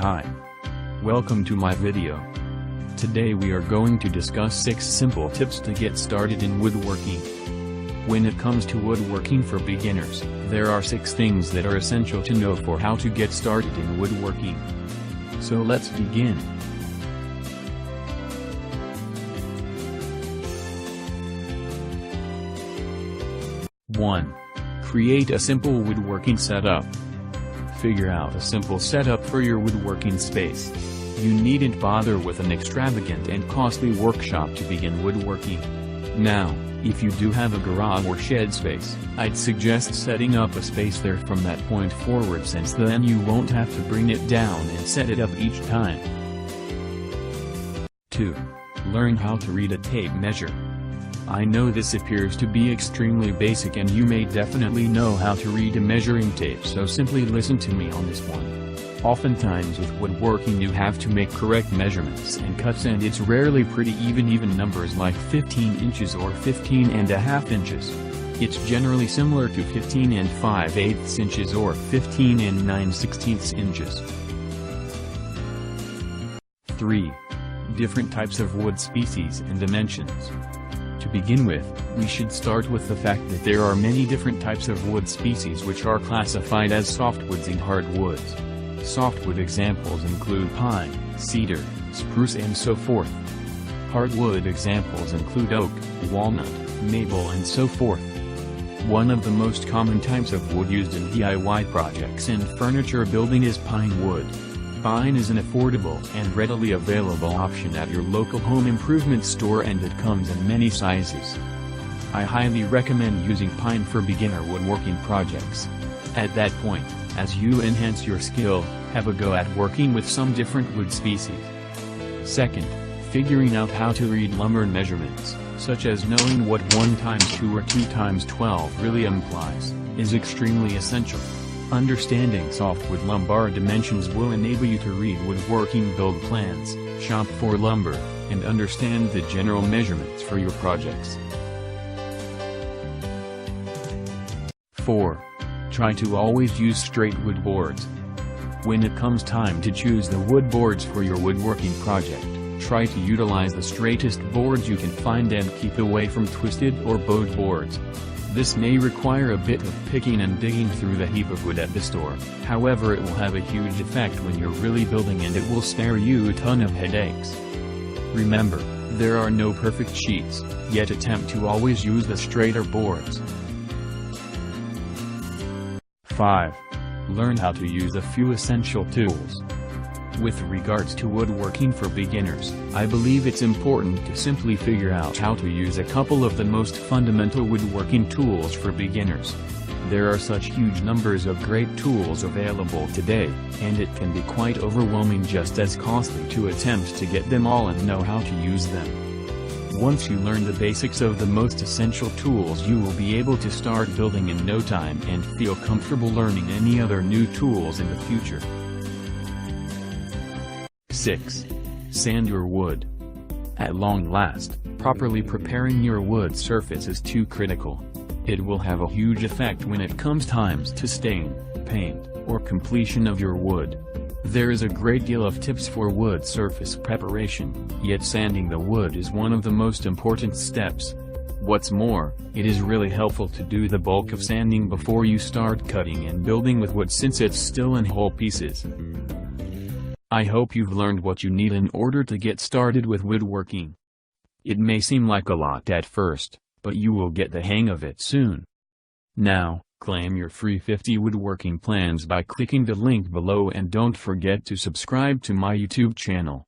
Hi. Welcome to my video. Today we are going to discuss 6 simple tips to get started in woodworking. When it comes to woodworking for beginners, there are 6 things that are essential to know for how to get started in woodworking. So let's begin. One. Create a simple woodworking setup. Figure out a simple setup for your woodworking space. You needn't bother with an extravagant and costly workshop to begin woodworking. Now, if you do have a garage or shed space, I'd suggest setting up a space there from that point forward, since then you won't have to bring it down and set it up each time. 2. Learn how to read a tape measure. I know this appears to be extremely basic and you may definitely know how to read a measuring tape, so simply listen to me on this one. Oftentimes with woodworking you have to make correct measurements and cuts, and it's rarely pretty even numbers like 15 inches or 15.5 inches. It's generally similar to 15 5/8 inches or 15 9/16 inches. 3. Different types of wood species and dimensions. To begin with, we should start with the fact that there are many different types of wood species which are classified as softwoods and hardwoods. Softwood examples include pine, cedar, spruce and so forth. Hardwood examples include oak, walnut, maple and so forth. One of the most common types of wood used in DIY projects and furniture building is pine wood. Pine is an affordable and readily available option at your local home improvement store, and it comes in many sizes. I highly recommend using pine for beginner woodworking projects. At that point, as you enhance your skill, have a go at working with some different wood species. Second, figuring out how to read lumber measurements, such as knowing what 1x2 or 2x12 really implies, is extremely essential. Understanding softwood lumber dimensions will enable you to read woodworking build plans, shop for lumber, and understand the general measurements for your projects. 4. Try to always use straight wood boards. When it comes time to choose the wood boards for your woodworking project, try to utilize the straightest boards you can find and keep away from twisted or bowed boards. This may require a bit of picking and digging through the heap of wood at the store, however it will have a huge effect when you're really building, and it will spare you a ton of headaches. Remember, there are no perfect sheets, yet attempt to always use the straighter boards. 5. Learn how to use a few essential tools. With regards to woodworking for beginners, I believe it's important to simply figure out how to use a couple of the most fundamental woodworking tools for beginners. There are such huge numbers of great tools available today, and it can be quite overwhelming, just as costly, to attempt to get them all and know how to use them. Once you learn the basics of the most essential tools, you will be able to start building in no time and feel comfortable learning any other new tools in the future. 6. Sand your wood. At long last, properly preparing your wood surface is too critical. It will have a huge effect when it comes times to stain, paint, or completion of your wood. There is a great deal of tips for wood surface preparation, yet sanding the wood is one of the most important steps. What's more, it is really helpful to do the bulk of sanding before you start cutting and building with wood, since it's still in whole pieces. I hope you've learned what you need in order to get started with woodworking. It may seem like a lot at first, but you will get the hang of it soon. Now, claim your free 50 woodworking plans by clicking the link below, and don't forget to subscribe to my YouTube channel.